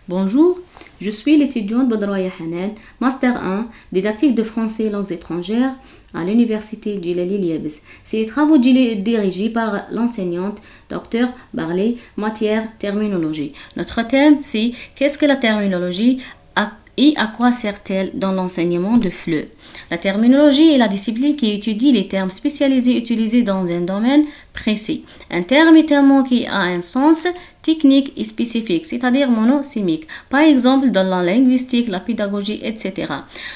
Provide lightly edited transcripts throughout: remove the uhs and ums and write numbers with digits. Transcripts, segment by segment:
Bonjour, je suis l'étudiante Badroya Hanan, Master 1, didactique de français et langues étrangères à l'université Djilali Liebes. Ces travaux dirigés par l'enseignante Dr Barley, matière terminologie. Notre thème c'est qu'est-ce que la terminologie et à quoi sert-elle dans l'enseignement de FLE? La terminologie est la discipline qui étudie les termes spécialisés utilisés dans un domaine précis. Un terme est un mot qui a un sens technique et spécifique, c'est-à-dire monosémique. Par exemple, dans la linguistique, la pédagogie, etc.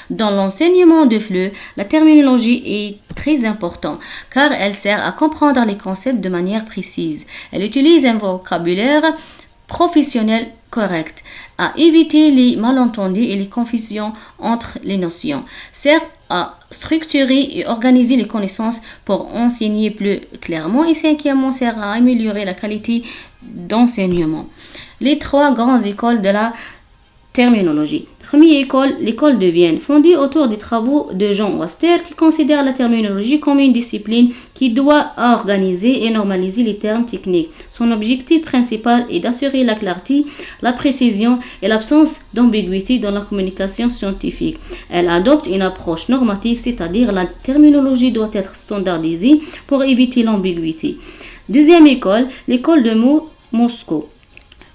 Dans l'enseignement de FLE, la terminologie est très importante car elle sert à comprendre les concepts de manière précise. Elle utilise un vocabulaire professionnel correct, à éviter les malentendus et les confusions entre les notions, sert à structurer et organiser les connaissances pour enseigner plus clairement et cinquièmement sert à améliorer la qualité d'enseignement. Les trois grandes écoles de la terminologie. Première école, l'école de Vienne, fondée autour des travaux de Jean Waster qui considère la terminologie comme une discipline qui doit organiser et normaliser les termes techniques. Son objectif principal est d'assurer la clarté, la précision et l'absence d'ambiguïté dans la communication scientifique. Elle adopte une approche normative, c'est-à-dire la terminologie doit être standardisée pour éviter l'ambiguïté. Deuxième école, l'école de mots Moscou.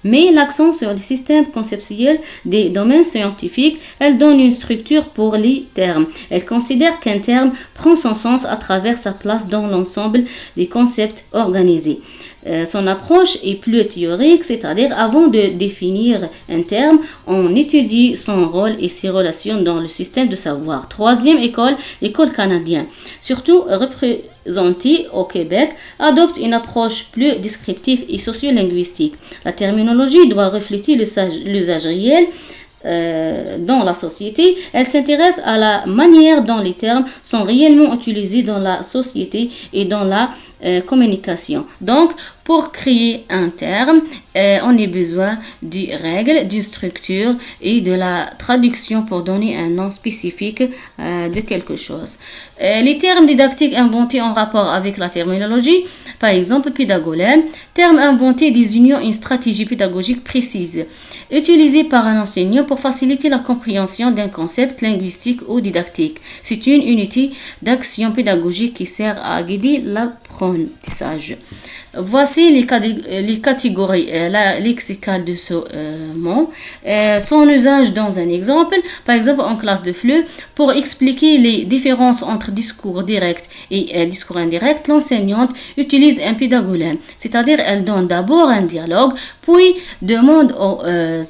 Mais l'accent sur les systèmes conceptuels des domaines scientifiques, elle donne une structure pour les termes. Elle considère qu'un terme prend son sens à travers sa place dans l'ensemble des concepts organisés. Son approche est plus théorique, c'est-à-dire avant de définir un terme, on étudie son rôle et ses relations dans le système de savoir. Troisième école, l'école canadienne, surtout représentée au Québec, adopte une approche plus descriptive et sociolinguistique. La terminologie doit refléter l'usage réel dans la société. Elle s'intéresse à la manière dont les termes sont réellement utilisés dans la société et dans la communication. Donc, pour créer un terme, on a besoin de règles, d'une structure et de la traduction pour donner un nom spécifique de quelque chose. Les termes didactiques inventés en rapport avec la terminologie, par exemple pédagogème, terme inventé désignant une stratégie pédagogique précise, utilisée par un enseignant pour faciliter la compréhension d'un concept linguistique ou didactique. C'est une unité d'action pédagogique qui sert à guider l'apprentissage. Voici les catégories lexicales de ce mot. Son usage dans un exemple, par exemple en classe de FLE, pour expliquer les différences entre discours direct et discours indirect, l'enseignante utilise un pédagogème, c'est-à-dire elle donne d'abord un dialogue, puis demande aux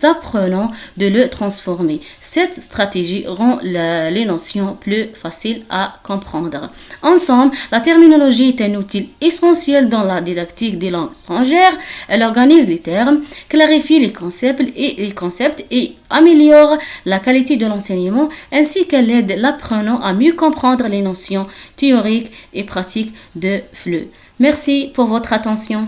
apprenants de le transformer. Cette stratégie rend les notions plus faciles à comprendre. Ensemble, la terminologie est un outil essentiel dans la didactique des langues étrangères. Elle organise les termes, clarifie les concepts et améliore la qualité de l'enseignement ainsi qu'elle aide l'apprenant à mieux comprendre les notions théoriques et pratiques de FLE. Merci pour votre attention.